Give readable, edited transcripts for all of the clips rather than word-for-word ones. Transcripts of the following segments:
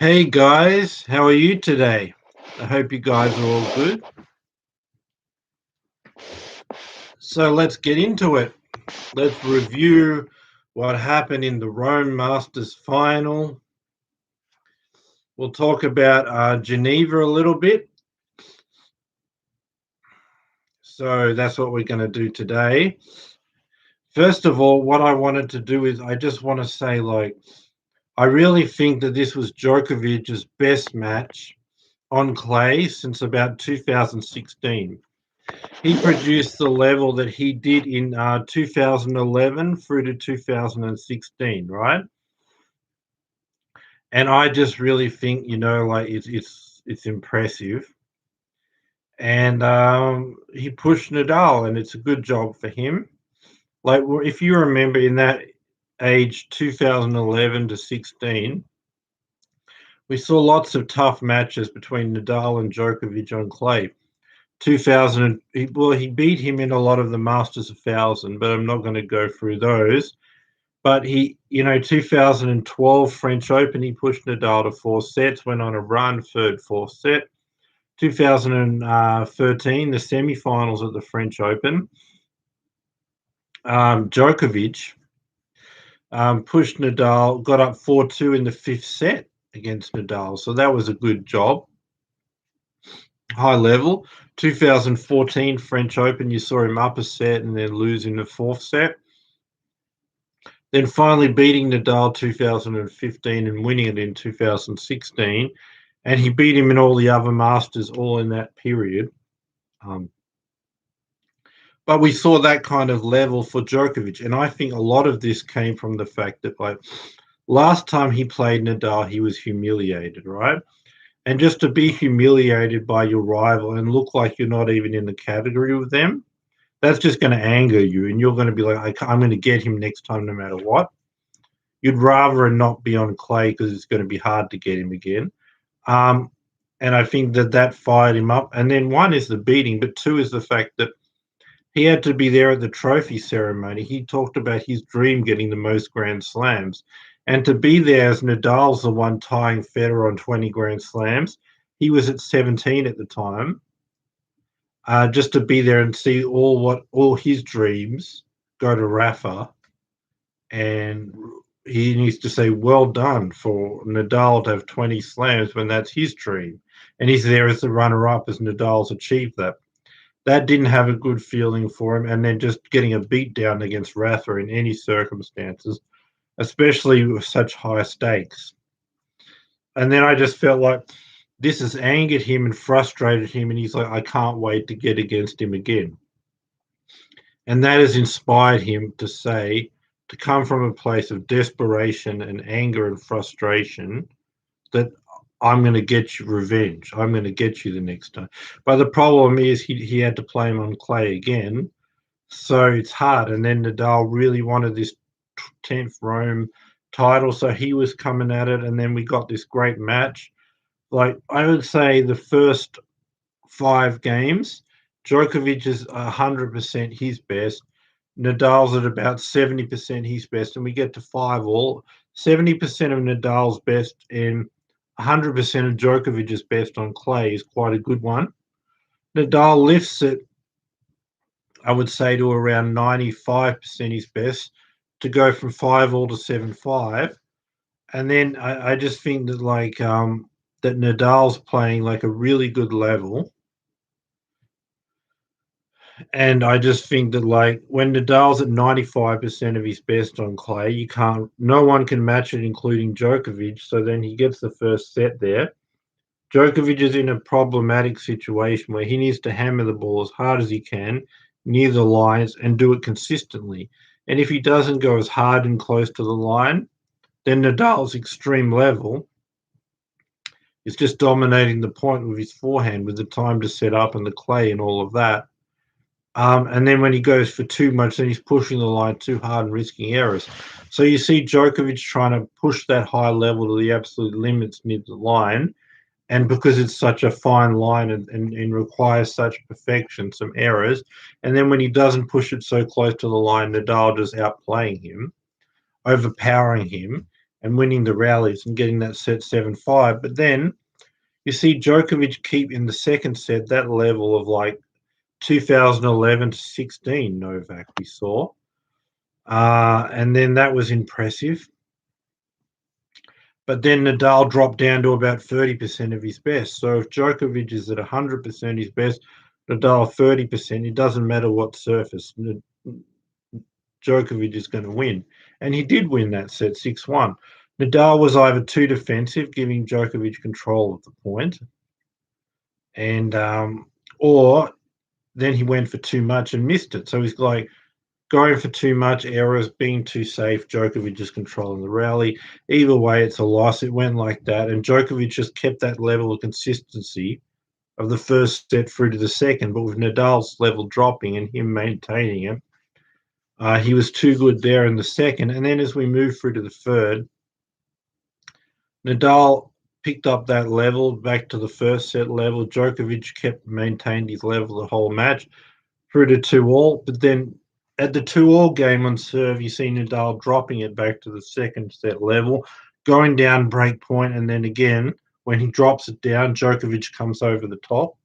Hey guys, how are you today? I hope you guys are all good. So let's get into it. Let's review what happened in the Rome Masters final. We'll talk about Geneva a little bit. So that's what we're going to do today. First of all, what I wanted to do is I just want to say, I really think that this was Djokovic's best match on clay since about 2016. He produced the level that he did in 2011 through to 2016, right? And I just really think, it's impressive. And he pushed Nadal, and it's a good job for him. Like, if you remember, in that age, 2011 to 16, we saw lots of tough matches between Nadal and Djokovic on clay. 2000, he beat him in a lot of the Masters 1000, but I'm not going to go through those. But 2012 French Open, he pushed Nadal to 4 sets, went on a run, third, fourth set. 2013, the semifinals at the French Open, Djokovic pushed Nadal, got up 4-2 in the fifth set against Nadal. So that was a good job. High level. 2014 French Open, you saw him up a set and then lose in the fourth set. Then finally beating Nadal 2015 and winning it in 2016. And he beat him in all the other Masters all in that period. But we saw that kind of level for Djokovic. And I think a lot of this came from the fact that, last time he played Nadal, he was humiliated, right? And just to be humiliated by your rival and look like you're not even in the category with them, that's just going to anger you. And you're going to be like, I'm going to get him next time no matter what. You'd rather not be on clay because it's going to be hard to get him again. And I think that fired him up. And then one is the beating, but two is the fact that he had to be there at the trophy ceremony. He talked about his dream getting the most Grand Slams. And to be there as Nadal's the one tying Federer on 20 Grand Slams, he was at 17 at the time. Just to be there and see all his dreams go to Rafa, and he needs to say well done for Nadal to have 20 slams when that's his dream, and he's there as the runner-up as Nadal's achieved that. That didn't have a good feeling for him, and then just getting a beat down against Rafa in any circumstances, especially with such high stakes. And then I just felt like this has angered him and frustrated him, and he's like, I can't wait to get against him again. And that has inspired him to come from a place of desperation and anger and frustration, that I'm going to get you revenge. I'm going to get you the next time. But the problem is he had to play him on clay again. So it's hard. And then Nadal really wanted this 10th Rome title. So he was coming at it. And then we got this great match. Like, I would say the first 5 games, Djokovic is 100% his best. Nadal's at about 70% his best. And we get to 5-all. 70% of Nadal's best and 100% of Djokovic's best on clay is quite a good one. Nadal lifts it, I would say, to around 95% his best to go from 5-all to 7-5. And then I just think that that Nadal's playing like a really good level. And I just think that when Nadal's at 95% of his best on clay, no one can match it, including Djokovic. So then he gets the first set there. Djokovic is in a problematic situation where he needs to hammer the ball as hard as he can near the lines and do it consistently. And if he doesn't go as hard and close to the line, then Nadal's extreme level is just dominating the point with his forehand, with the time to set up and the clay and all of that. And then when he goes for too much, then he's pushing the line too hard and risking errors. So you see Djokovic trying to push that high level to the absolute limits near the line. And because it's such a fine line and requires such perfection, some errors. And then when he doesn't push it so close to the line, Nadal just outplaying him, overpowering him. and winning the rallies and getting that set 7-5. But then you see Djokovic keep in the second set that level of like 2011 to 16 Novak we saw. And then that was impressive. But then Nadal dropped down to about 30% of his best. So if Djokovic is at 100% his best, Nadal 30%, it doesn't matter what surface. Djokovic is going to win. And he did win that set 6-1. Nadal was either too defensive, giving Djokovic control of the point, and or then he went for too much and missed it. So he's like going for too much, errors, being too safe. Djokovic just controlling the rally. Either way, it's a loss. It went like that, and Djokovic just kept that level of consistency of the first set through to the second. But with Nadal's level dropping and him maintaining it, he was too good there in the second. And then as we move through to the third, Nadal picked up that level back to the first set level. Djokovic kept maintained his level the whole match through to 2-all. But then at the 2-all game on serve, you see Nadal dropping it back to the second set level, going down break point, and then again, when he drops it down, Djokovic comes over the top.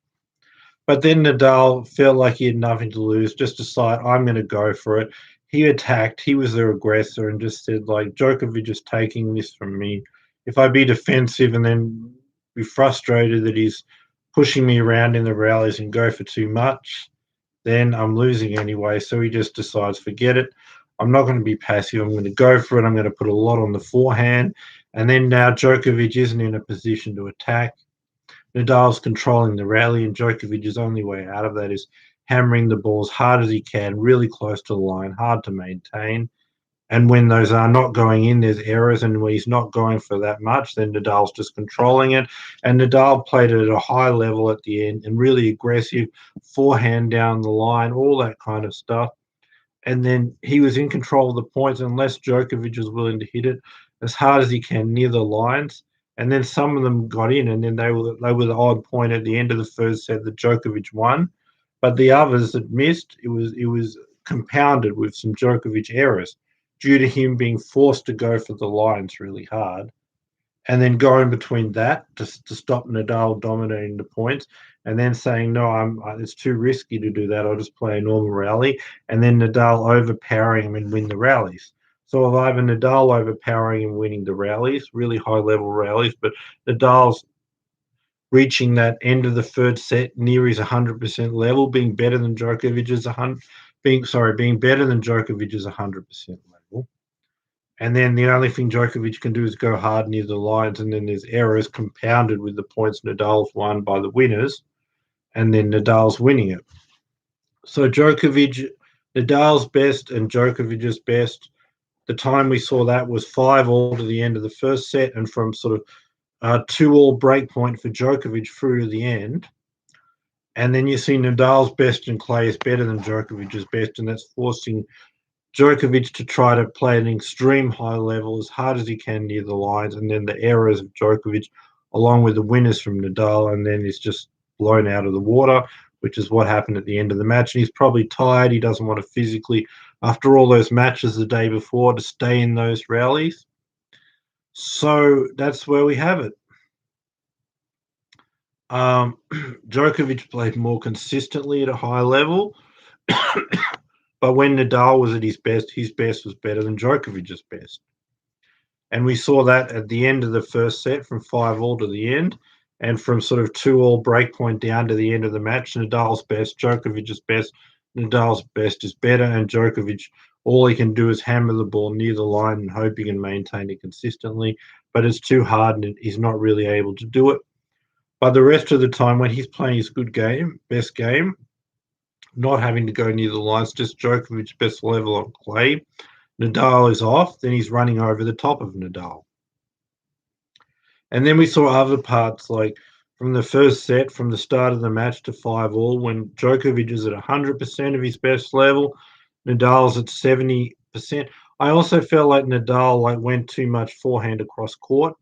But then Nadal felt like he had nothing to lose, just decided, I'm going to go for it. He attacked, he was the aggressor, and just said, like, Djokovic is taking this from me. If I be defensive and then be frustrated that he's pushing me around in the rallies and go for too much, then I'm losing anyway. So he just decides, forget it. I'm not going to be passive. I'm going to go for it. I'm going to put a lot on the forehand. And then now Djokovic isn't in a position to attack. Nadal's controlling the rally, and Djokovic's only way out of that is hammering the ball as hard as he can, really close to the line, hard to maintain. And when those are not going in, there's errors, and when he's not going for that much, then Nadal's just controlling it. And Nadal played it at a high level at the end and really aggressive, forehand down the line, all that kind of stuff. And then he was in control of the points unless Djokovic was willing to hit it as hard as he can near the lines. And then some of them got in, and then they were the odd point at the end of the first set that Djokovic won. But the others that missed, it was compounded with some Djokovic errors due to him being forced to go for the lines really hard, and then going between that to stop Nadal dominating the points, and then saying, no, it's too risky to do that. I'll just play a normal rally, and then Nadal overpowering him and win the rallies. So of either Nadal overpowering and winning the rallies, really high level rallies, but Nadal's reaching that end of the third set near his 100% level, being better than Djokovic's 100, being better than Djokovic's 100% level. And then the only thing Djokovic can do is go hard near the lines, and then there's errors compounded with the points Nadal's won by the winners, and then Nadal's winning it. So Nadal's best and Djokovic's best, the time we saw that was 5-all to the end of the first set, and from sort of 2-all break point for Djokovic through to the end. And then you see Nadal's best and clay is better than Djokovic's best, and that's forcing Djokovic to try to play an extreme high level as hard as he can near the lines, and then the errors of Djokovic along with the winners from Nadal, and then he's just blown out of the water, which is what happened at the end of the match. And he's probably tired. He doesn't want to physically, after all those matches the day before, to stay in those rallies. So that's where we have it. Djokovic played more consistently at a high level. But when Nadal was at his best was better than Djokovic's best. And we saw that at the end of the first set from 5-all to the end, and from sort of 2-all break point down to the end of the match. Nadal's best, Djokovic's best. Nadal's best is better, and Djokovic, all he can do is hammer the ball near the line and hope he can maintain it consistently. But it's too hard, and he's not really able to do it. But the rest of the time, when he's playing his good game, best game, not having to go near the lines, just Djokovic's best level on clay. Nadal is off, then he's running over the top of Nadal. And then we saw other parts, like from the first set, from the start of the match to 5-all, when Djokovic is at 100% of his best level, Nadal's at 70%. I also felt like Nadal went too much forehand across court.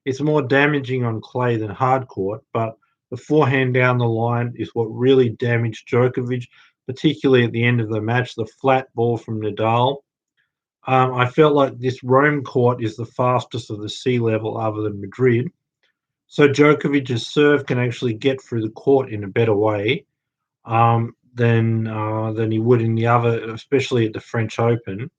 It's more damaging on clay than hard court, but the forehand down the line is what really damaged Djokovic, particularly at the end of the match. The flat ball from Nadal I felt like this Rome court is the fastest of the sea level other than Madrid. So Djokovic's serve can actually get through the court in a better way than he would in the other, especially at the French Open,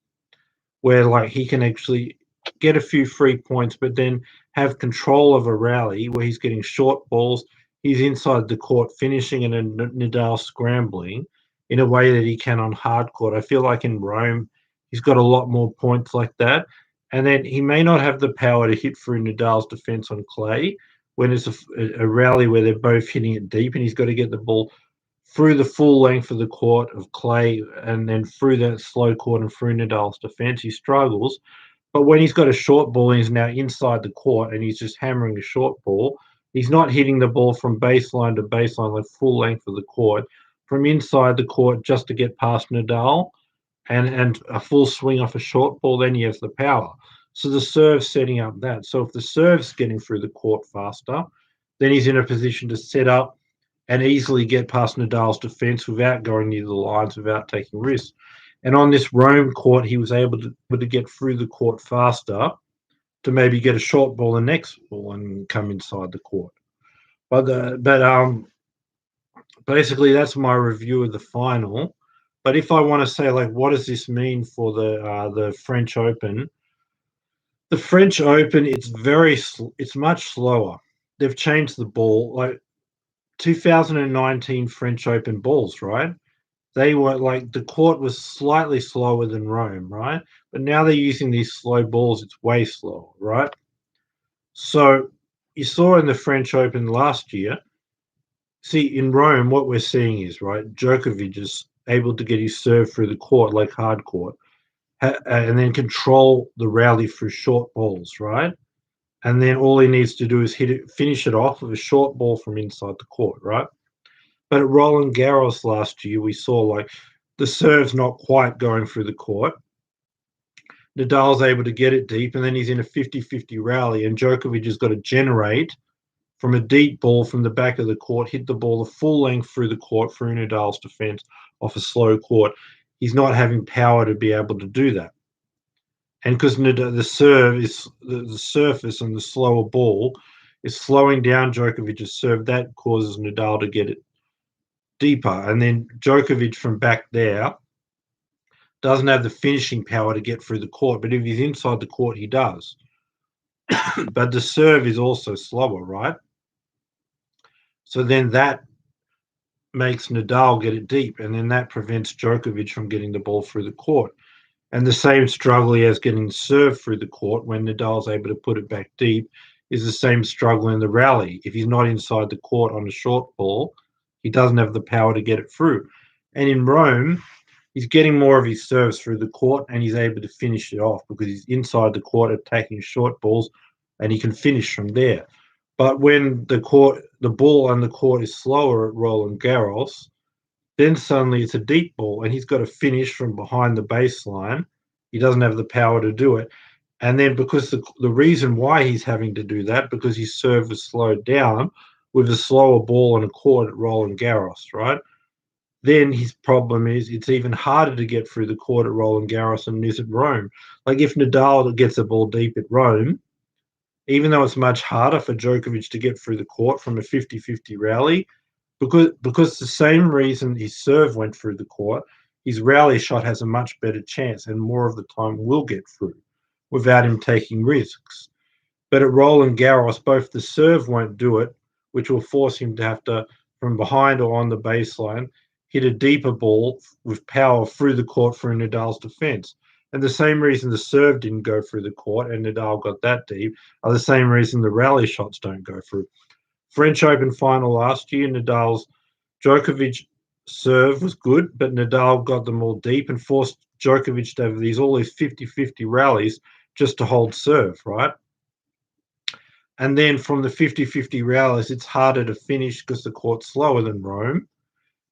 where like he can actually get a few free points, but then have control of a rally where he's getting short balls. He's inside the court, finishing and Nadal scrambling in a way that he can on hard court. I feel like in Rome, he's got a lot more points like that. And then he may not have the power to hit through Nadal's defense on clay when it's a rally where they're both hitting it deep, and he's got to get the ball through the full length of the court of clay and then through that slow court and through Nadal's defense. He struggles. But when he's got a short ball and he's now inside the court and he's just hammering a short ball, he's not hitting the ball from baseline to baseline, like full length of the court, from inside the court just to get past Nadal and a full swing off a short ball, then he has the power. So the serve's setting up that. So if the serve's getting through the court faster, then he's in a position to set up and easily get past Nadal's defense without going near the lines, without taking risks. And on this Rome court, he was able to get through the court faster to maybe get a short ball the next ball and come inside the court. But basically that's my review of the final. But if I want to say like, what does this mean for the French Open? The French Open, it's much slower. They've changed the ball. Like 2019 French Open balls, right? They were like the court was slightly slower than Rome, right? But now they're using these slow balls. It's way slower, right? So you saw in the French Open last year. See, in Rome, what we're seeing is, right, Djokovic is able to get his serve through the court like hard court and then control the rally through short balls, right? And then all he needs to do is finish it off with a short ball from inside the court, right? But at Roland Garros last year, we saw like the serve's not quite going through the court. Nadal's able to get it deep, and then he's in a 50-50 rally, and Djokovic has got to generate from a deep ball from the back of the court, hit the ball the full length through the court through Nadal's defense off a slow court. He's not having power to be able to do that. And because the serve is the surface and the slower ball is slowing down Djokovic's serve, that causes Nadal to get it deeper. And then Djokovic from back there doesn't have the finishing power to get through the court. But if he's inside the court, he does. But the serve is also slower, right? So then that makes Nadal get it deep, and then that prevents Djokovic from getting the ball through the court. And the same struggle he has getting served through the court when Nadal's able to put it back deep is the same struggle in the rally. If he's not inside the court on a short ball, he doesn't have the power to get it through. And in Rome, he's getting more of his serves through the court and he's able to finish it off because he's inside the court attacking short balls and he can finish from there. But when the ball on the court is slower at Roland Garros, then suddenly it's a deep ball and he's got to finish from behind the baseline. He doesn't have the power to do it. And then because the reason why he's having to do that, because his serve is slowed down with a slower ball on a court at Roland Garros, right? Then his problem is it's even harder to get through the court at Roland Garros than it is at Rome. Like if Nadal gets the ball deep at Rome, even though it's much harder for Djokovic to get through the court from a 50-50 rally, because the same reason his serve went through the court, his rally shot has a much better chance and more of the time will get through without him taking risks. But at Roland Garros, both the serve won't do it, which will force him to have to, from behind or on the baseline, hit a deeper ball with power through the court through Nadal's defense. And the same reason the serve didn't go through the court and Nadal got that deep are the same reason the rally shots don't go through. French Open final last year, Djokovic serve was good, but Nadal got them all deep and forced Djokovic to have all these 50-50 rallies just to hold serve, right? And then from the 50-50 rallies, it's harder to finish because the court's slower than Rome.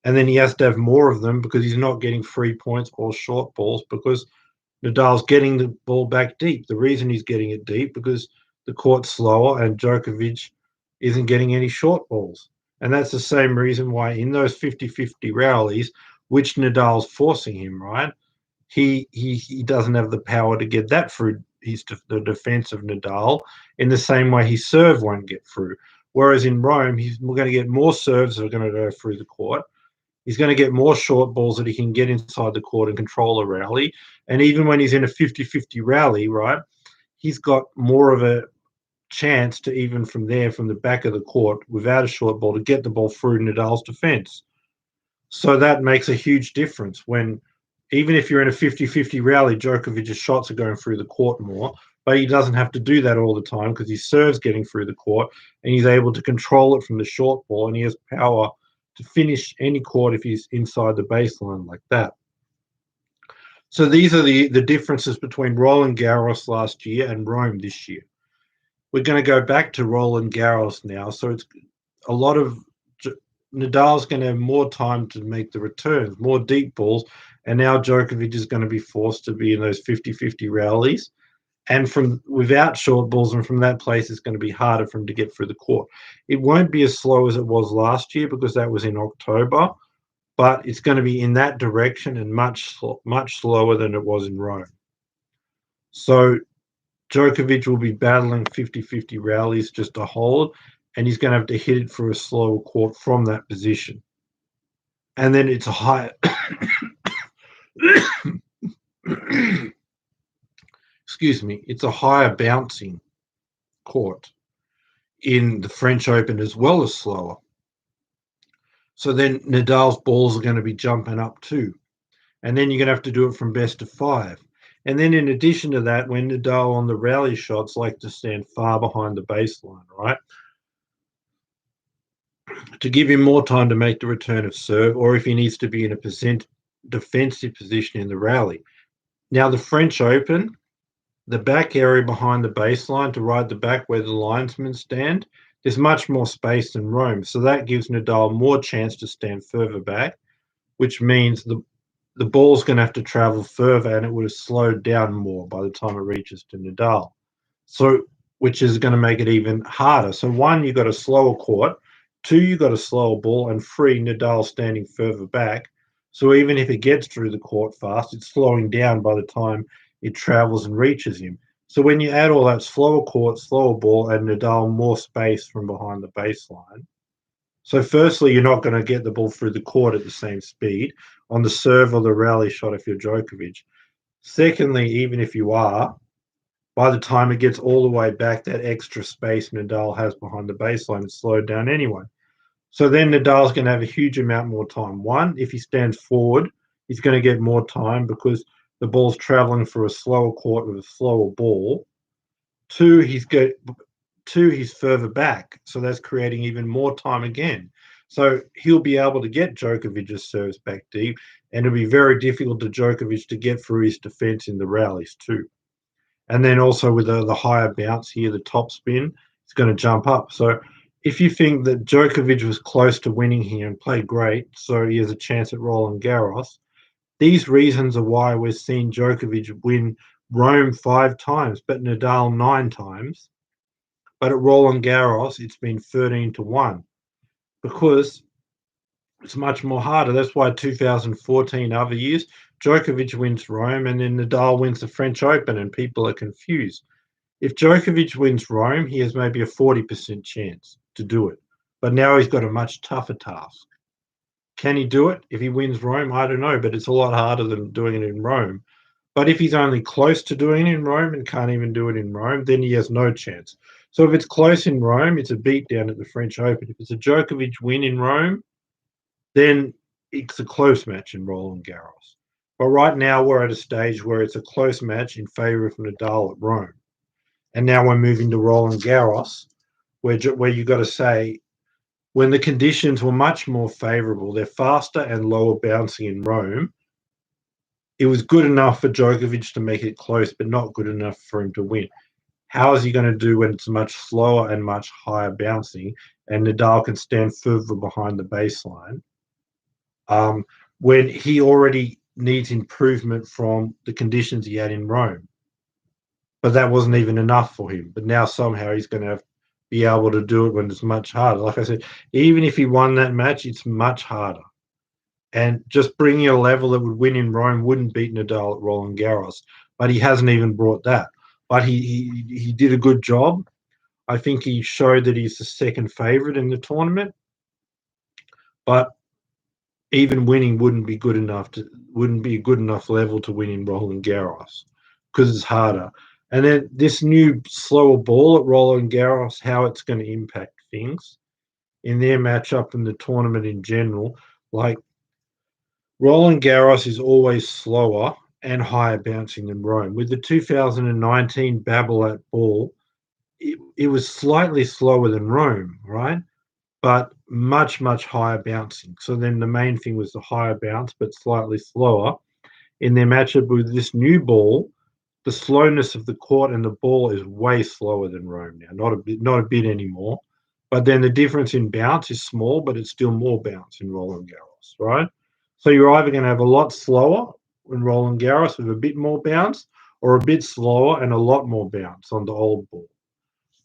And then he has to have more of them because he's not getting free points or short balls because Nadal's getting the ball back deep. The reason he's getting it deep because the court's slower and Djokovic isn't getting any short balls. And that's the same reason why in those 50-50 rallies, which Nadal's forcing him, right? he doesn't have the power to get that through the defense of Nadal in the same way his serve won't get through. Whereas in Rome, he's going to get more serves that are going to go through the court. He's going to get more short balls that he can get inside the court and control a rally. And even when he's in a 50-50 rally, right, he's got more of a chance to, even from there, from the back of the court, without a short ball, to get the ball through Nadal's defense. So that makes a huge difference when, even if you're in a 50-50 rally, Djokovic's shots are going through the court more, but he doesn't have to do that all the time because his serve's getting through the court and he's able to control it from the short ball, and he has power to finish any court if he's inside the baseline like that. So these are the differences between Roland Garros last year and Rome this year. We're going to go back to Roland Garros now. So it's a lot of Nadal's going to have more time to make the returns, more deep balls, and now Djokovic is going to be forced to be in those 50-50 rallies. And from without short balls and from that place, it's going to be harder for him to get through the court. It won't be as slow as it was last year because that was in October, but it's going to be in that direction and much slower than it was in Rome. So Djokovic will be battling 50-50 rallies just to hold, and he's going to have to hit it for a slower court from that position. And then it's a high... Excuse me, it's a higher bouncing court in the French Open as well as slower. So then Nadal's balls are going to be jumping up too. And then you're going to have to do it from best of 5. And then in addition to that, when Nadal on the rally shots like to stand far behind the baseline, right? To give him more time to make the return of serve, or if he needs to be in a defensive position in the rally. Now the French Open, the back area behind the baseline to right the back where the linesmen stand, there's much more space than Rome. So that gives Nadal more chance to stand further back, which means the ball's going to have to travel further and it would have slowed down more by the time it reaches to Nadal. So, which is going to make it even harder. So 1, you've got a slower court. 2, you've got a slower ball. And 3, Nadal standing further back. So even if it gets through the court fast, it's slowing down by the time it travels and reaches him. So when you add all that slower court, slower ball, and Nadal more space from behind the baseline. So firstly, you're not going to get the ball through the court at the same speed on the serve or the rally shot if you're Djokovic. Secondly, even if you are, by the time it gets all the way back, that extra space Nadal has behind the baseline is slowed down anyway. So then Nadal's going to have a huge amount more time. 1, if he stands forward, he's going to get more time because the ball's traveling for a slower court with a slower ball. 2, he's further back, so that's creating even more time again. So he'll be able to get Djokovic's serves back deep, and it'll be very difficult to Djokovic to get through his defense in the rallies too. And then also with the higher bounce here, the top spin, it's going to jump up. So if you think that Djokovic was close to winning here and played great, so he has a chance at Roland Garros, these reasons are why we're seeing Djokovic win Rome 5 times, but Nadal 9 times. But at Roland Garros, it's been 13-1 because it's much more harder. That's why 2014, other years, Djokovic wins Rome and then Nadal wins the French Open and people are confused. If Djokovic wins Rome, he has maybe a 40% chance to do it. But now he's got a much tougher task. Can he do it if he wins Rome? I don't know, but it's a lot harder than doing it in Rome. But if he's only close to doing it in Rome and can't even do it in Rome, then he has no chance. So if it's close in Rome, it's a beatdown at the French Open. If it's a Djokovic win in Rome, then it's a close match in Roland Garros. But right now we're at a stage where it's a close match in favour of Nadal at Rome. And now we're moving to Roland Garros, where you've got to say, when the conditions were much more favourable, they're faster and lower bouncing in Rome, it was good enough for Djokovic to make it close, but not good enough for him to win. How is he going to do when it's much slower and much higher bouncing and Nadal can stand further behind the baseline when he already needs improvement from the conditions he had in Rome? But that wasn't even enough for him. But now somehow he's going to be able to do it when it's much harder. Like I said, even if he won that match, it's much harder. and just bringing a level that would win in Rome wouldn't beat Nadal at Roland Garros. But he hasn't even brought that. But he did a good job. I think he showed that he's the second favourite in the tournament. But even winning wouldn't be a good enough level to win in Roland Garros because it's harder. And then this new slower ball at Roland Garros, how it's going to impact things in their matchup in the tournament in general. Like Roland Garros is always slower and higher bouncing than Rome. With the 2019 Babolat ball, it was slightly slower than Rome, right? But much, much higher bouncing. So then the main thing was the higher bounce, but slightly slower. In their matchup with this new ball, the slowness of the court and the ball is way slower than Rome now. Not a bit anymore. But then the difference in bounce is small, but it's still more bounce in Roland Garros, right? So you're either going to have a lot slower in Roland Garros with a bit more bounce, or a bit slower and a lot more bounce on the old ball.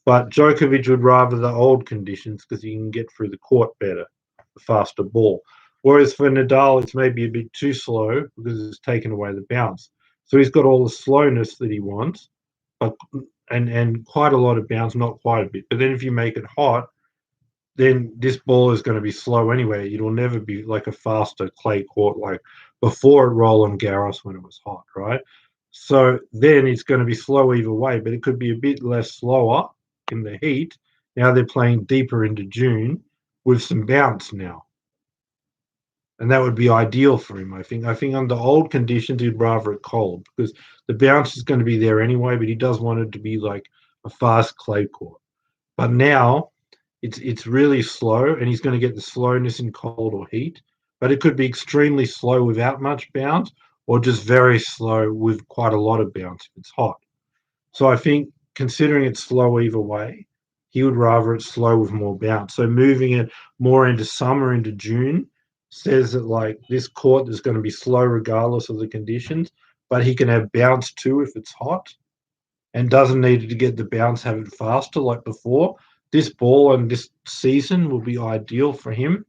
But Djokovic would rather the old conditions because he can get through the court better, the faster ball. Whereas for Nadal, it's maybe a bit too slow because it's taken away the bounce. So he's got all the slowness that he wants, but and quite a lot of bounce, not quite a bit. But then if you make it hot, then this ball is going to be slow anyway. It'll never be like a faster clay court like before at Roland Garros when it was hot, right? So then it's going to be slow either way, but it could be a bit less slower in the heat. Now they're playing deeper into June with some bounce now. And that would be ideal for him, I think. I think under old conditions, he'd rather it cold because the bounce is going to be there anyway, but he does want it to be like a fast clay court. But now it's really slow, and he's going to get the slowness in cold or heat. But it could be extremely slow without much bounce, or just very slow with quite a lot of bounce if it's hot. So I think considering it's slow either way, he would rather it slow with more bounce. So moving it more into summer, into June, says that like this court is going to be slow regardless of the conditions, but he can have bounce too if it's hot and doesn't need to get the bounce, have it faster like before. This ball and this season will be ideal for him.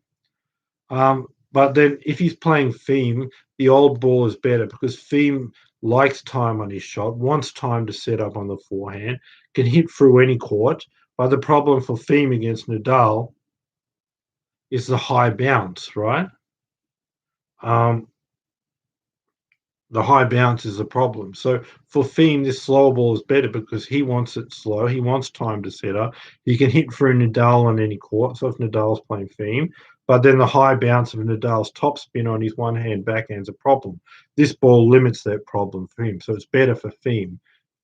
But then if he's playing Thiem, the old ball is better because Thiem likes time on his shot, wants time to set up on the forehand, can hit through any court. But the problem for Thiem against Nadal is the high bounce, right? The high bounce is a problem. So for Thiem, this slower ball is better because he wants it slow. He wants time to set up. He can hit through Nadal on any court. So if Nadal's playing Thiem, but then the high bounce of Nadal's topspin on his one hand backhand's a problem. This ball limits that problem for him. So it's better for Thiem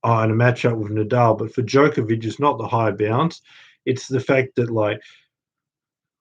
in a matchup with Nadal. But for Djokovic, it's not the high bounce. It's the fact that like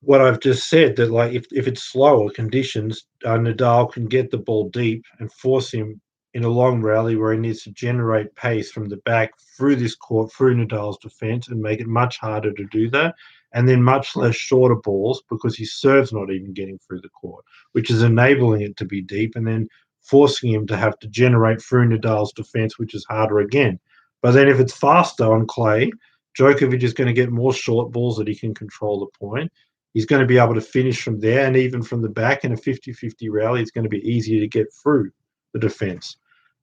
what I've just said, that like if it's slower conditions, Nadal can get the ball deep and force him in a long rally where he needs to generate pace from the back through this court, through Nadal's defense, and make it much harder to do that. And then much less shorter balls because his serve's not even getting through the court, which is enabling it to be deep and then forcing him to have to generate through Nadal's defense, which is harder again. But then if it's faster on clay, Djokovic is going to get more short balls that he can control the point. He's going to be able to finish from there, and even from the back in a 50-50 rally, it's going to be easier to get through the defense.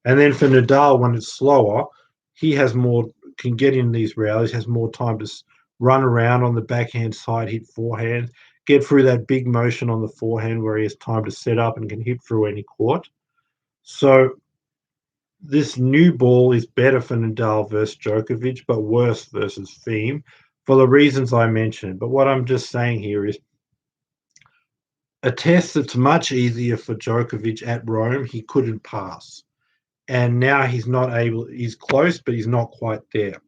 And then for Nadal, when it's slower, he has more, can get in these rallies, has more time to run around on the backhand side, hit forehand, get through that big motion on the forehand where he has time to set up and can hit through any court. So this new ball is better for Nadal versus Djokovic, but worse versus Thiem for the reasons I mentioned. But what I'm just saying here is a test that's much easier for Djokovic at Rome, he couldn't pass. And now he's not able, he's close, but he's not quite there.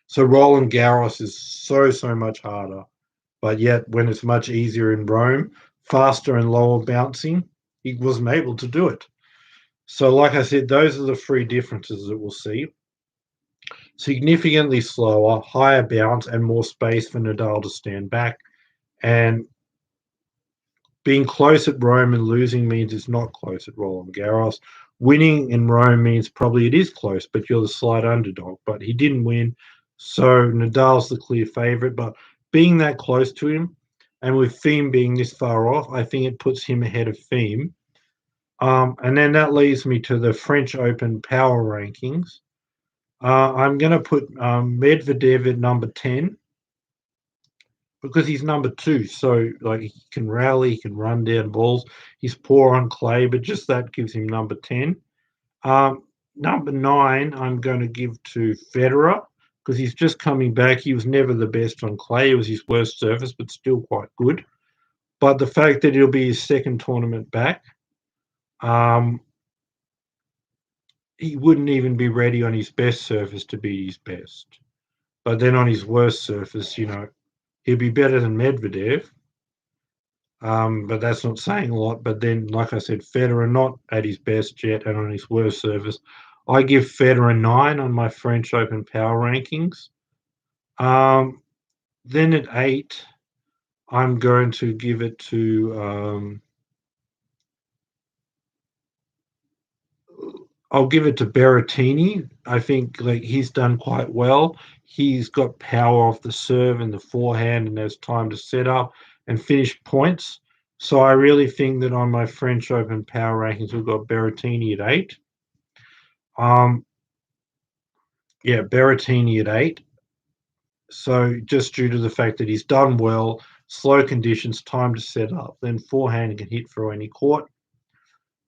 So Roland Garros is so much harder. But yet when it's much easier in Rome, faster and lower bouncing, he wasn't able to do it. So like I said, those are the three differences that we'll see. Significantly slower, higher bounce, and more space for Nadal to stand back. And being close at Rome and losing means it's not close at Roland Garros. Winning in Rome means probably it is close, but you're the slight underdog. But he didn't win, so Nadal's the clear favourite. But being that close to him And with Thiem being this far off, I think it puts him ahead of Thiem. And then that leads me to the French Open power rankings. I'm going to put Medvedev at number 10 because he's number 2. So, like, he can rally, he can run down balls. He's poor on clay, but just that gives him number 10. Number 9, I'm going to give to Federer because he's just coming back. He was never the best on clay. It was his worst surface, but still quite good. But the fact that it'll be his second tournament back, he wouldn't even be ready on his best surface to be his best. But then on his worst surface, he'll be better than Medvedev. But that's not saying a lot. But then, like I said, Federer not at his best yet and on his worst surface. I give Federer 9 on my French Open power rankings. Then at 8, I'm going to give it to I'll give it to Berrettini. I think he's done quite well. He's got power off the serve and the forehand, and there's time to set up and finish points. So I really think that on my French Open power rankings, we've got Berrettini at 8. Berrettini at 8. So just due to the fact that he's done well, slow conditions, time to set up, then forehand can hit through any court.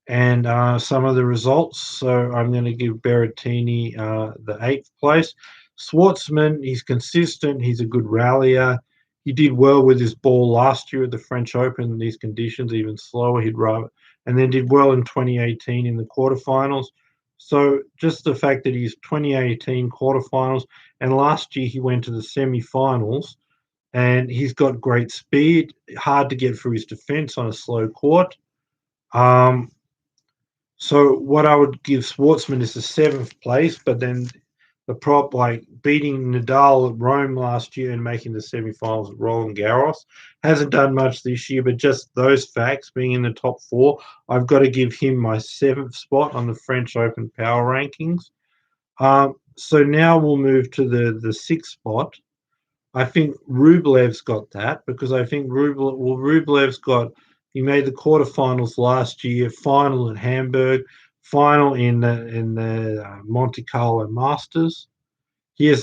And some of the results. So I'm going to give Berrettini the 8th place. Schwartzman, he's consistent. He's a good rallier. He did well with his ball last year at the French Open in these conditions, even slower. He'd rather, and then did well in 2018 in the quarterfinals. So just the fact that he's 2018 quarterfinals, and last year he went to the semi-finals, and he's got great speed, hard to get through his defense on a slow court. So what I would give Schwartzman is the 7th place, but then the prop, like beating Nadal at Rome last year and making the semifinals at Roland Garros, hasn't done much this year, but just those facts, being in the top 4, I've got to give him my 7th spot on the French Open power rankings. So now we'll move to the 6th spot. I think Rublev's got that because I think Rublev's got. He made the quarterfinals last year, final in Hamburg, final in the Monte Carlo Masters. He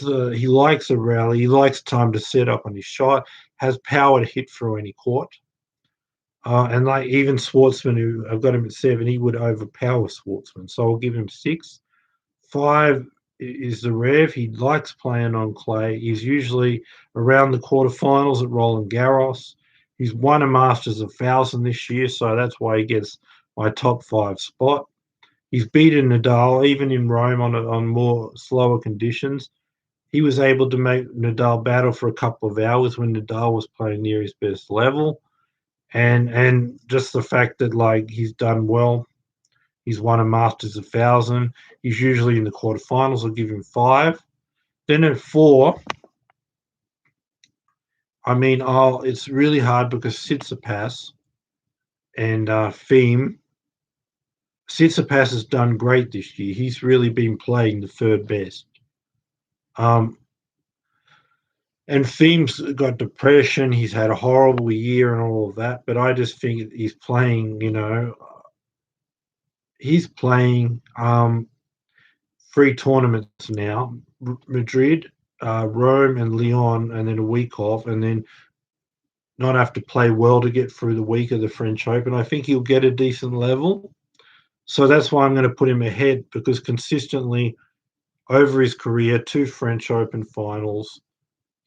likes a rally. He likes time to set up on his shot. Has power to hit through any court. And like even Schwartzman, who I've got him at 7, he would overpower Schwartzman. So I'll give him 6. 5 is the Rev. He likes playing on clay. He's usually around the quarterfinals at Roland Garros. He's won a Masters of 1,000 this year, so that's why he gets my top 5 spot. He's beaten Nadal, even in Rome on more slower conditions. He was able to make Nadal battle for a couple of hours when Nadal was playing near his best level. And just the fact that he's done well. He's won a Masters of 1,000. He's usually in the quarterfinals. I'll give him 5. Then at 4, it's really hard because Tsitsipas and Thiem. Tsitsipas has done great this year. He's really been playing the third best. And Thiem's got depression. He's had a horrible year and all of that. But I just think he's playing, he's playing 3 tournaments now. Madrid, Rome and Lyon, and then a week off, and then not have to play well to get through the week of the French Open. I think he'll get a decent level. So that's why I'm going to put him ahead, because consistently over his career, 2 French Open finals,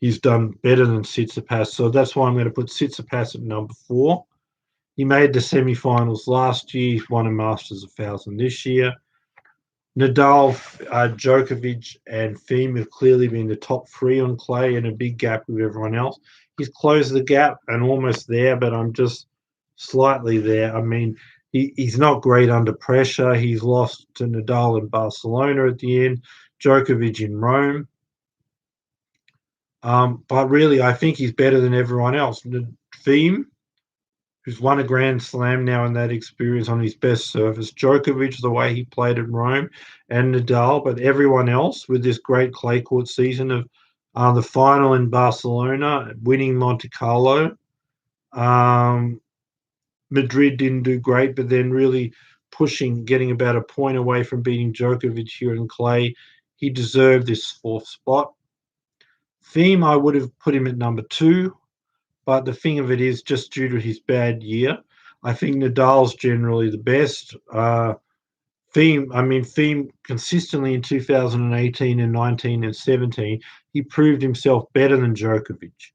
he's done better than Tsitsipas. So that's why I'm going to put Tsitsipas at number 4. He made the semi-finals last year. He's won a Masters of 1,000 this year. Nadal, Djokovic, and Thiem have clearly been the top 3 on clay, and a big gap with everyone else. He's closed the gap and almost there, but I'm just slightly there. He's not great under pressure. He's lost to Nadal in Barcelona at the end, Djokovic in Rome. But really, I think he's better than everyone else. Thiem, who's won a Grand Slam now in that experience on his best surface. Djokovic, the way he played at Rome, and Nadal, but everyone else with this great clay court season of the final in Barcelona, winning Monte Carlo, Madrid didn't do great, but then really pushing, getting about a point away from beating Djokovic here in clay. He deserved this fourth spot. Thiem, I would have put him at number 2, but the thing of it is, just due to his bad year, I think Nadal's generally the best. Thiem consistently in 2018 and 19 and 17, he proved himself better than Djokovic.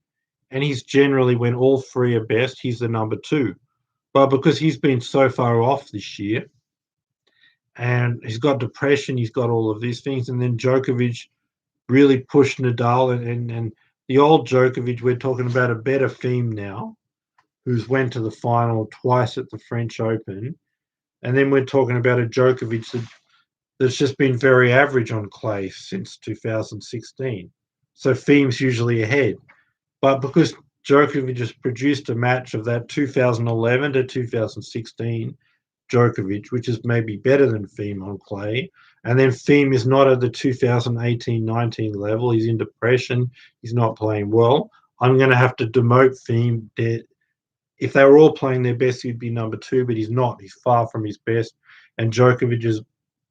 And he's generally, when all three are best, he's the number 2. But because he's been so far off this year, and he's got depression, he's got all of these things, and then Djokovic really pushed Nadal, and the old Djokovic, we're talking about a better Thiem now, who's went to the final twice at the French Open, and then we're talking about a Djokovic that's just been very average on clay since 2016. So Thiem's usually ahead. But because Djokovic has produced a match of that 2011 to 2016 Djokovic, which is maybe better than Thiem on clay, and then Thiem is not at the 2018-19 level. He's in depression. He's not playing well. I'm going to have to demote Thiem. If they were all playing their best, he'd be number 2, but he's not. He's far from his best. And Djokovic has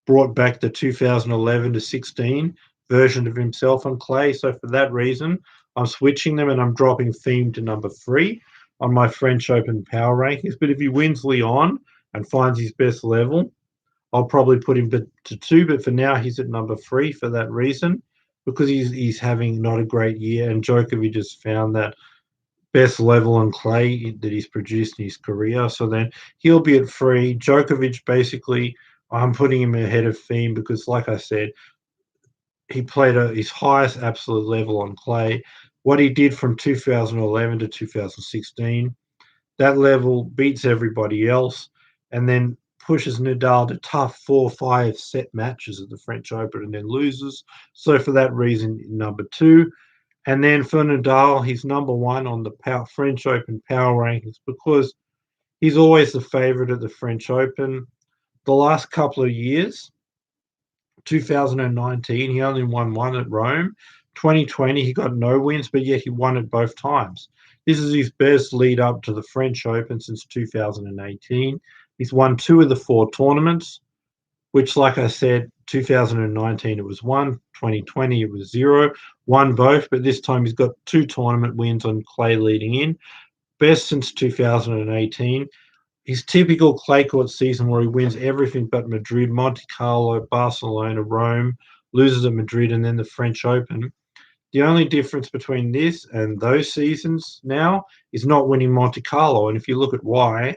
brought back the 2011 to 16 version of himself on clay. So for that reason, I'm switching them and I'm dropping Thiem to number 3 on my French Open power rankings. But if he wins Lyon and finds his best level, I'll probably put him to 2. But for now, he's at number 3 for that reason, because he's having not a great year, and Djokovic has found that best level on clay that he's produced in his career. So then he'll be at 3. Djokovic, basically, I'm putting him ahead of Thiem because, like I said, he played his highest absolute level on clay. What he did from 2011 to 2016, that level beats everybody else, and then pushes Nadal to tough 4-5 set matches at the French Open and then loses. So for that reason, number 2. And then for Nadal, he's number 1 on the French Open power rankings because he's always the favourite at the French Open. The last couple of years, 2019, he only won 1 at Rome. 2020, he got no wins, but yet he won it both times. This is his best lead up to the French Open since 2018. He's won 2 of the 4 tournaments, which, like I said, 2019 it was 1, 2020 it was 0, won both, but this time he's got 2 tournament wins on clay leading in. Best since 2018. His typical clay court season where he wins everything but Madrid, Monte Carlo, Barcelona, Rome, loses at Madrid, and then the French Open. The only difference between this and those seasons now is not winning Monte Carlo. And if you look at why,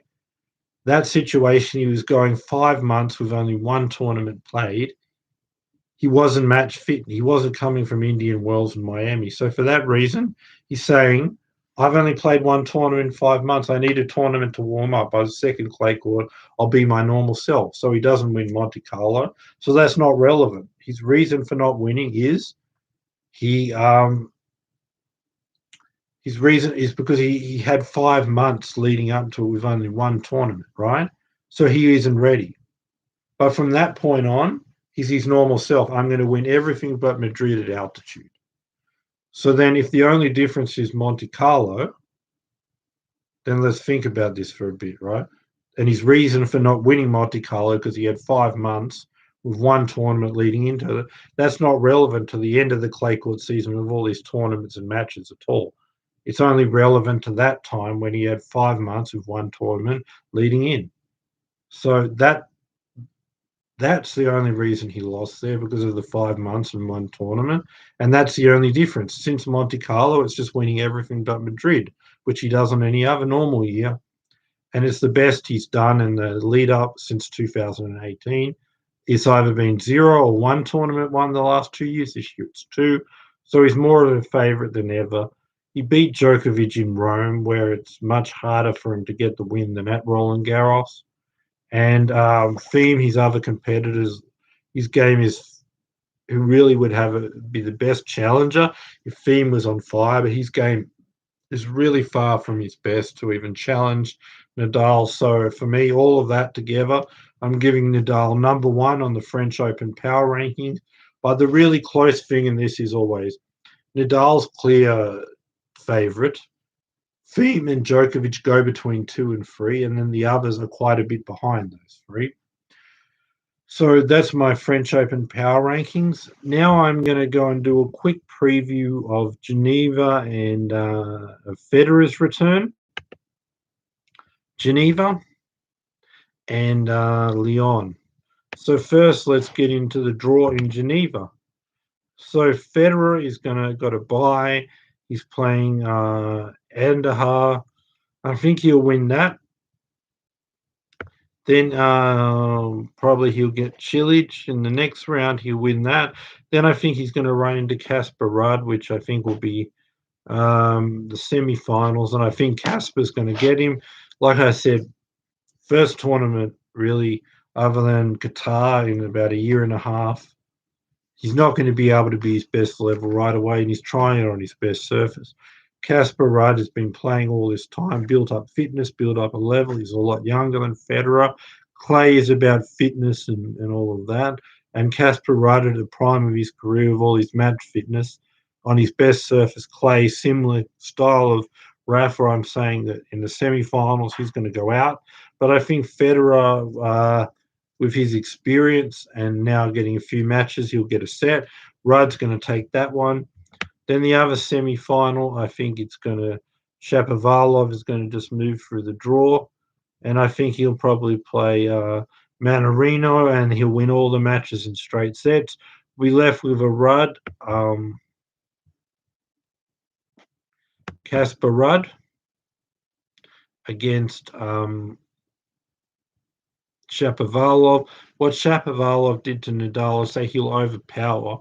that situation, he was going 5 months with only 1 tournament played. He wasn't match fit. He wasn't coming from Indian Wells and Miami. So for that reason, he's saying, I've only played 1 tournament in 5 months. I need a tournament to warm up. By the second clay court, I'll be my normal self. So he doesn't win Monte Carlo. So that's not relevant. His reason for not winning is his reason is because he had 5 months leading up to it with only 1 tournament, right? So he isn't ready. But from that point on, he's his normal self. I'm going to win everything but Madrid at altitude. So then if the only difference is Monte Carlo, then let's think about this for a bit, right? And his reason for not winning Monte Carlo, because he had 5 months with 1 tournament leading into it, that's not relevant to the end of the clay court season with all these tournaments and matches at all. It's only relevant to that time when he had 5 months with 1 tournament leading in. So that's the only reason he lost there, because of the 5 months and 1 tournament. And that's the only difference. Since Monte Carlo, it's just winning everything but Madrid, which he does on any other normal year. And it's the best he's done in the lead up since 2018. It's either been 0 or 1 tournament won the last 2 years. This year it's 2. So he's more of a favourite than ever. He beat Djokovic in Rome, where it's much harder for him to get the win than at Roland Garros. And Thiem, his other competitors, his game is, who really would be the best challenger if Thiem was on fire, but his game is really far from his best to even challenge Nadal. So for me, all of that together, I'm giving Nadal number 1 on the French Open power rankings. But the really close thing in this is always Nadal's clear favourite. Thiem and Djokovic go between 2 and 3, and then the others are quite a bit behind those three. So that's my French Open power rankings. Now I'm going to go and do a quick preview of Geneva and of Federer's return, Geneva and Lyon. So first, let's get into the draw in Geneva. So Federer is got a bye. He's playing Andahar. I think he'll win that. Then probably he'll get Cilic in the next round. He'll win that. Then I think he's going to run into Casper Rudd, which I think will be the semi-finals. And I think Casper's going to get him. Like I said, first tournament really, other than Qatar in about a year and a half. He's not going to be able to be his best level right away, and he's trying it on his best surface. Casper Rudd has been playing all this time, built up fitness, built up a level. He's a lot younger than Federer. Clay is about fitness and all of that. And Casper Rudd at the prime of his career with all his match fitness on his best surface, Clay, similar style of Rafa. I'm saying that in the semi-finals he's going to go out. But I think Federer, with his experience and now getting a few matches, he'll get a set. Rudd's going to take that one. Then the other semi-final, I think it's going to Chapavalov is going to just move through the draw, and I think he'll probably play Manarino, and he'll win all the matches in straight sets. We left with a Rudd, Casper Rudd against Chapavalov. What Chapavalov did to Nadal is say he'll overpower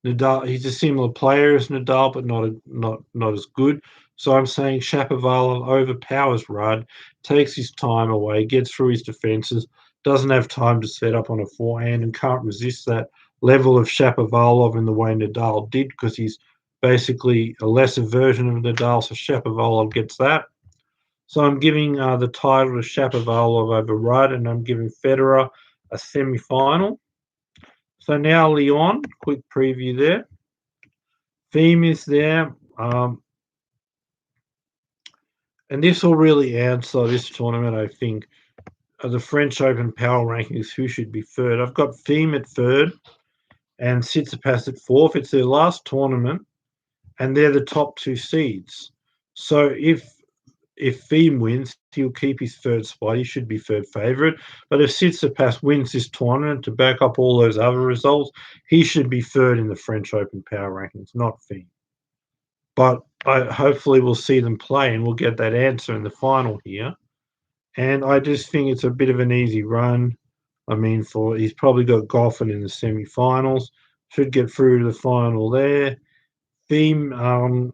Nadal. He's a similar player as Nadal, but not as good. So I'm saying Chapavalov overpowers Rudd, takes his time away, gets through his defenses, doesn't have time to set up on a forehand, and can't resist that level of Chapavalov in the way Nadal did, because he's basically a lesser version of Nadal. So Chapavalov gets that. So I'm giving the title to Chapavalov over Rudd, and I'm giving Federer a semi-final. So now Lyon, quick preview there. Thiem is there. And this will really answer this tournament, I think. The French Open power rankings, who should be third. I've got Thiem at third and Tsitsipas at fourth. It's their last tournament, and they're the top two seeds. So if Thiem wins, he'll keep his third spot. He should be third favourite. But if Tsitsipas wins this tournament to back up all those other results, he should be third in the French Open power rankings, not Thiem. But hopefully we'll see them play and we'll get that answer in the final here. And I just think it's a bit of an easy run. I mean, he's probably got Goffin in the semi-finals. Should get through to the final there. Thiem,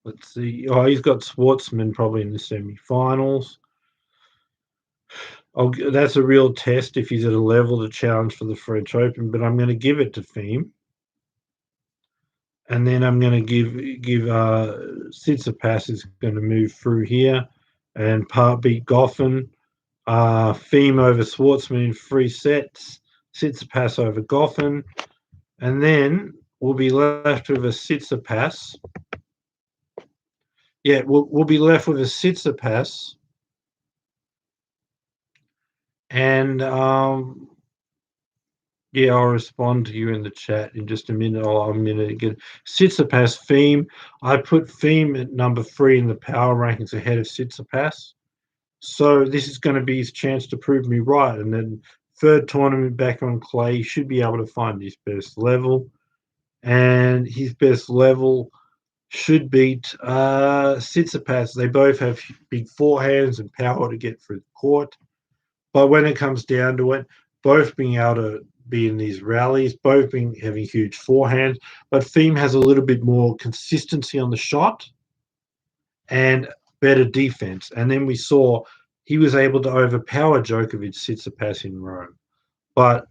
let's see. Oh, he's got Schwartzman probably in the semi-finals. That's a real test if he's at a level to challenge for the French Open, but I'm going to give it to Thiem. And then I'm going to give Tsitsipas is going to move through here and beat Goffin. Thiem over Schwartzman in 3 sets. Tsitsipas over Goffin. And then we'll be left with a Tsitsipas. Yeah, we'll be left with a Tsitsipas. And yeah, I'll respond to you in the chat in just a minute. I'm going to get Tsitsipas, Thiem. I put Thiem at number 3 in the power rankings ahead of Tsitsipas. So this is going to be his chance to prove me right. And then third tournament back on clay, he should be able to find his best level. And his best level should beat Tsitsipas. They both have big forehands and power to get through the court. But when it comes down to it, both being able to be in these rallies, both having huge forehands, but Thiem has a little bit more consistency on the shot and better defense. And then we saw he was able to overpower Djokovic, Tsitsipas in Rome. But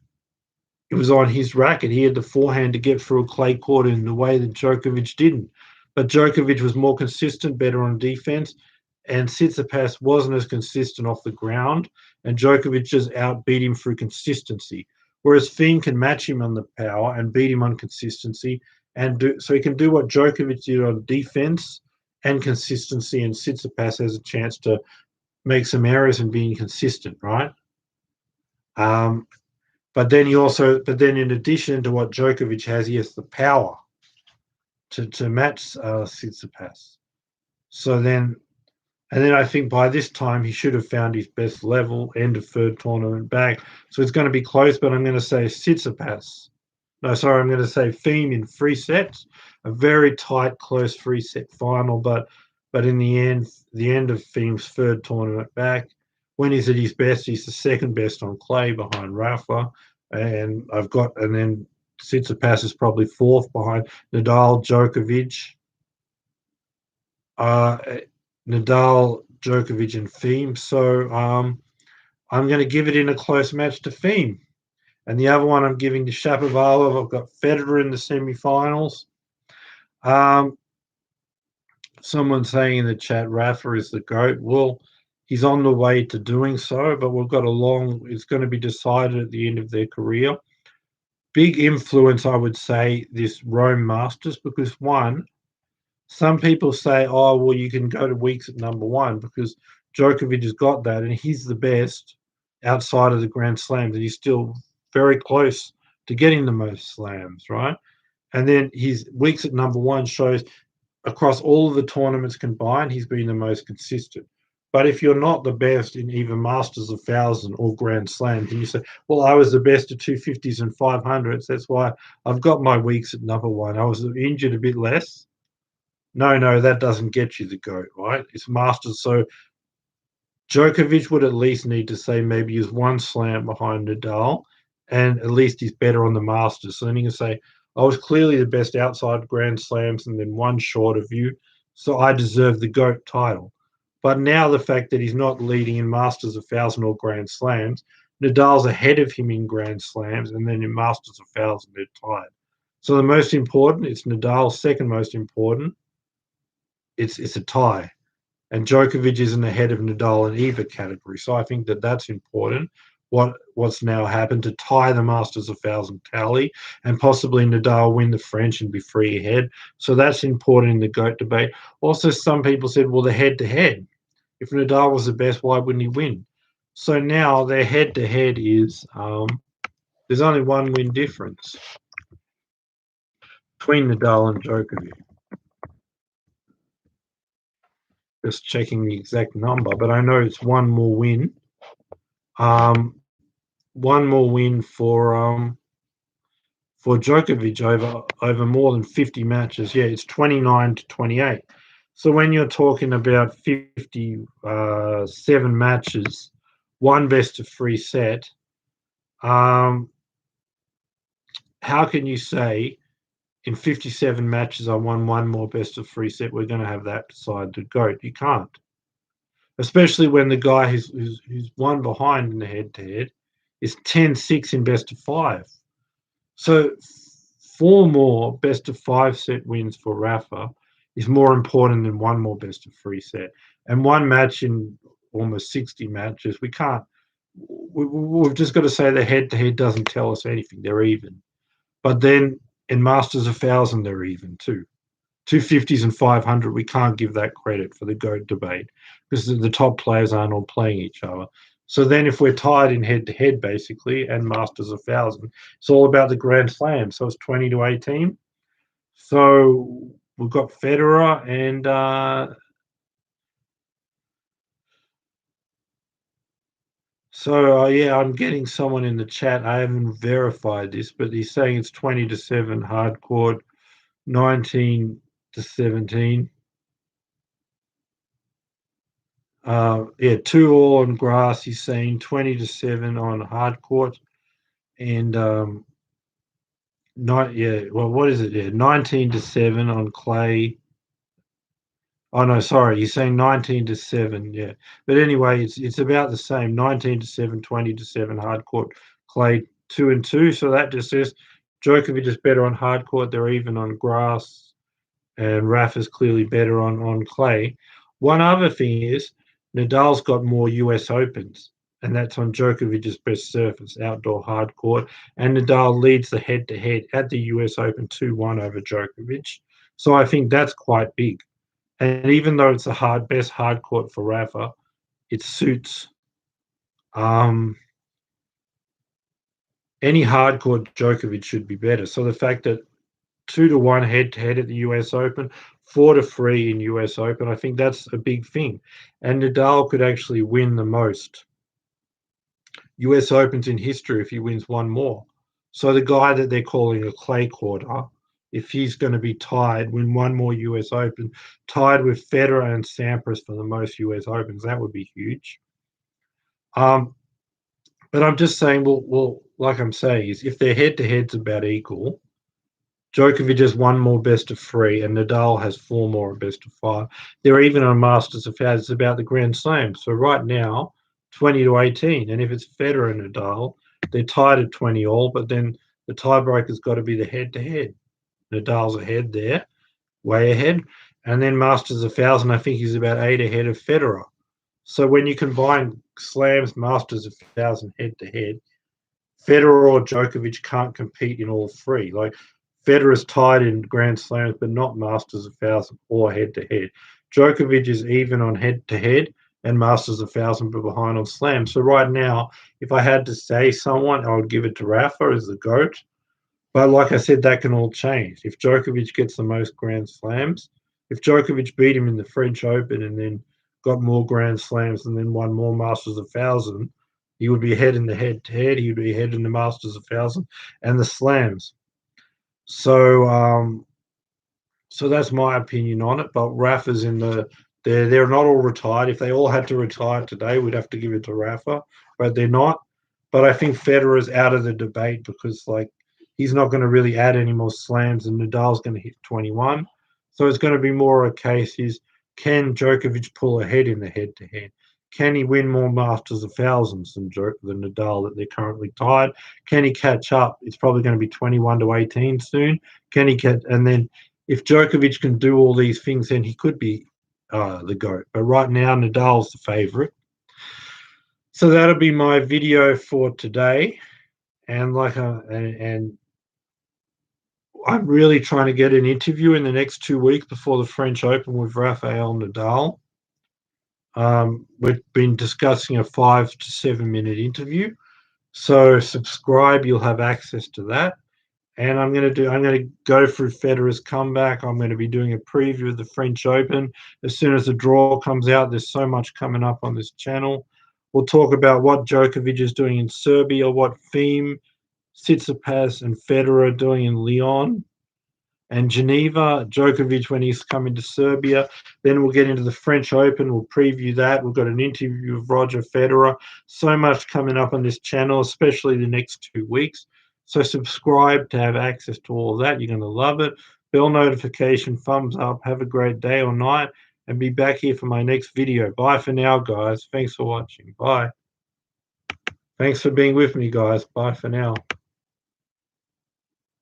it was on his racket. He had the forehand to get through a clay court in the way that Djokovic didn't. But Djokovic was more consistent, better on defense, and Tsitsipas wasn't as consistent off the ground, and Djokovic just outbeat him through consistency. Whereas Thiem can match him on the power and beat him on consistency, so he can do what Djokovic did on defense and consistency, and Tsitsipas has a chance to make some errors and be inconsistent, right? But then in addition to what Djokovic has, he has the power to match Tsitsipas. So then, and then I think by this time he should have found his best level, end of third tournament back. So it's going to be close, but I'm going to say Tsitsipas. No, sorry, I'm going to say Thiem in 3 sets. A very tight, close 3-set final, but in the end of Thiem's third tournament back, when he's at his best, he's the second best on clay behind Rafa, and then Tsitsipas is probably fourth behind Nadal, Djokovic. Nadal, Djokovic, and Thiem. So I'm going to give it in a close match to Thiem. And the other one I'm giving to Chapavalov. I've got Federer in the semi-finals. Someone saying in the chat, Rafa is the GOAT. Well, he's on the way to doing so, but it's going to be decided at the end of their career. Big influence, I would say, this Rome Masters, because some people say, oh, well, you can go to weeks at number 1 because Djokovic has got that and he's the best outside of the Grand Slams, and he's still very close to getting the most slams, right? And then his weeks at number 1 shows across all of the tournaments combined, he's been the most consistent. But if you're not the best in either Masters of 1,000 or Grand Slams, and you say, well, I was the best at 250s and 500s, that's why I've got my weeks at number 1. I was injured a bit less. No, that doesn't get you the GOAT, right? It's Masters. So Djokovic would at least need to say maybe he's 1 slam behind Nadal, and at least he's better on the Masters. So then he can say, I was clearly the best outside Grand Slams and then 1 short of you, so I deserve the GOAT title. But now the fact that he's not leading in Masters of 1,000 or Grand Slams, Nadal's ahead of him in Grand Slams, and then in Masters of 1,000 they're tied. So the most important, it's Nadal. Second most important, it's a tie. And Djokovic isn't ahead of Nadal in either category. So I think that's important. What's now happened to tie the Masters of 1,000 tally, and possibly Nadal win the French and be 3 ahead. So that's important in the GOAT debate. Also, some people said, well, the head-to-head. If Nadal was the best, why wouldn't he win? So now their head-to-head is there's only 1 win difference between Nadal and Djokovic. Just checking the exact number, but I know it's 1 more win. 1 more win for Djokovic over more than 50 matches. Yeah, it's 29-28. So when you're talking about 57 matches, 1 best of 3 set, how can you say in 57 matches I won 1 more best of 3 set, we're going to have that decide the GOAT? You can't. Especially when the guy who's won behind in the head-to-head is 10-6 in best of 5. So 4 more best of 5 set wins for Rafa is more important than 1 more best of 3 set. And 1 match in almost 60 matches, we've just got to say the head-to-head doesn't tell us anything. They're even. But then in Masters of 1,000, they're even too. 250s and 500, we can't give that credit for the GOAT debate because the top players aren't all playing each other. So then if we're tied in head-to-head, basically, and Masters of 1,000, it's all about the Grand Slam. So it's 20-18. So we've got Federer and yeah, I'm getting someone in the chat. I haven't verified this, but he's saying it's 20-7 hard court, 19-17. 2 all on grass. He's saying 20-7 on hard court, and what is it? Yeah, 19-7 on clay. Oh no, sorry, he's saying 19-7. Yeah, but anyway, it's about the same. 19-7, 20-7 hard court, clay 2-2. So that just says Djokovic is better on hard court. They're even on grass, and Rafa's clearly better on clay. One other thing is Nadal's got more US Opens. and that's on Djokovic's best surface, outdoor hard court. And Nadal leads the head-to-head at the US Open 2-1 over Djokovic. So I think that's quite big. And even though it's the best hard court for Rafa, it suits any hard court. Djokovic should be better. So the fact that 2-1 head-to-head at the US Open, 4-3 in US Open, I think that's a big thing. And Nadal could actually win the most US Opens in history if he wins one more. So the guy that they're calling a clay quarter, if he's going to be tied, win one more US Open, tied with Federer and Sampras for the most US Opens, that would be huge. But I'm just saying, well, like I'm saying, is if their head-to-head's about equal, Djokovic has one more best of 3, and Nadal has 4 more best of 5. They're even on Masters of 5. It's about the Grand Slam. So right now, 20-18. And if it's Federer and Nadal, they're tied at 20 all, but then the tiebreaker's got to be the head-to-head. Nadal's ahead there, way ahead. And then Masters of 1,000, I think he's about 8 ahead of Federer. So when you combine slams, Masters of 1,000 head-to-head, Federer or Djokovic can't compete in all 3. Like, Federer's tied in Grand Slams, but not Masters of 1,000 or head-to-head. Djokovic is even on head-to-head and Masters of 1,000, but behind on slams. So right now, if I had to say someone, I would give it to Rafa as the GOAT. But like I said, that can all change. If Djokovic gets the most Grand Slams, if Djokovic beat him in the French Open and then got more Grand Slams and then won more Masters of 1,000, he would be ahead in the head-to-head. He would be ahead in the Masters of 1,000 and the slams. So so that's my opinion on it. But Rafa's in they're not all retired. If they all had to retire today, we'd have to give it to Rafa, but they're not. But I think Federer's out of the debate because he's not going to really add any more slams, and Nadal's going to hit 21. So it's going to be more a case is can Djokovic pull ahead in the head-to-head? Can he win more Masters of 1,000s than Nadal that they're currently tied? Can he catch up? It's probably going to be 21-18 soon. Can he catch? And then if Djokovic can do all these things, then he could be the GOAT. But right now, Nadal's the favourite. So that'll be my video for today. And and I'm really trying to get an interview in the next 2 weeks before the French Open with Rafael Nadal. We've been discussing a 5 to 7 minute interview. So subscribe, you'll have access to that. And I'm going to go through Federer's comeback. I'm going to be doing a preview of the French Open. As soon as the draw comes out, there's so much coming up on this channel. We'll talk about what Djokovic is doing in Serbia, what Thiem, Tsitsipas, and Federer are doing in Lyon and Geneva, Djokovic when he's coming to Serbia. Then we'll get into the French Open. We'll preview that. We've got an interview with Roger Federer. So much coming up on this channel, especially the next 2 weeks. So subscribe to have access to all of that. You're going to love it. Bell notification, thumbs up. Have a great day or night. And be back here for my next video. Bye for now, guys. Thanks for watching. Bye. Thanks for being with me, guys. Bye for now.